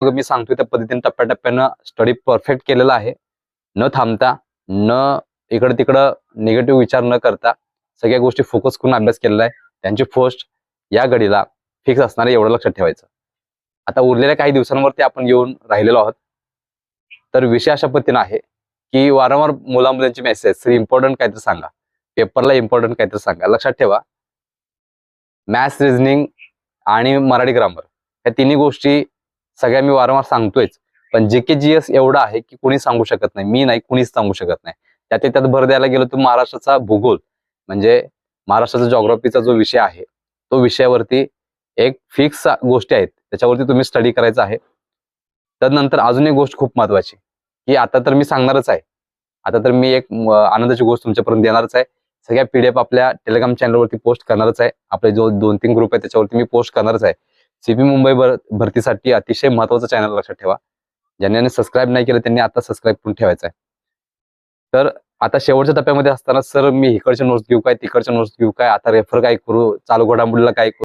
मी सांगतोय त्या पद्धतीने टप्प्याटप्प्यानं स्टडी परफेक्ट केलेला आहे, न थांबता, न इकडं तिकडं निगेटिव्ह विचार न करता सगळ्या गोष्टी फोकस करून अभ्यास केलेला आहे. त्यांची पोस्ट या घडीला फिक्स असणार आहे, एवढं लक्षात ठेवायचं. आता उरलेल्या काही दिवसांवरती आपण येऊन राहिलेलो आहोत. तर विषय अशा पद्धतीने आहे की वारंवार मुलांचे मेसेज इम्पॉर्टंट काहीतरी सांगा, पेपरला इम्पॉर्टंट काहीतरी सांगा. लक्षात ठेवा, मॅथ्स, रिझनिंग आणि मराठी ग्रामर या तिन्ही गोष्टी सगळ्या मी वारंवार सांगतोयच. पण जीके जीएस एवढं आहे की कोणी सांगू शकत नाही, मी नाही, कुणीच सांगू शकत नाही. त्यात भर द्यायला गेलो तर महाराष्ट्राचा भूगोल म्हणजे महाराष्ट्राचा जॉग्राफीचा जो विषय आहे तो विषयावरती एक फिक्स गोष्टी आहेत, त्याच्यावरती तुम्ही स्टडी करायचं आहे. त्यानंतर अजून एक गोष्ट खूप महत्वाची की आता तर मी सांगणारच आहे, आता तर मी एक आनंदाची गोष्ट तुमच्यापर्यंत देणारच आहे. सगळ्या पीडीएफ आपल्या टेलिग्राम चॅनलवरती पोस्ट करणारच आहे. आपले जो 2-3 ग्रुप आहे त्याच्यावरती मी पोस्ट करणारच आहे. सीपी मुंबई भरतीसाठी अतिशय महत्वाचं चॅनल, लक्षात ठेवा. ज्यांनी सबस्क्राईब नाही केलं त्यांनी आता सबस्क्राईब करून ठेवायचं आहे. तर आता शेवटच्या टप्प्यामध्ये असताना सर मी इकडच्या नोट्स घेऊ काय, तिकडच्या नोट्स घेऊ काय, आता रेफर काय करू, चालू घडामोडीला काय करू.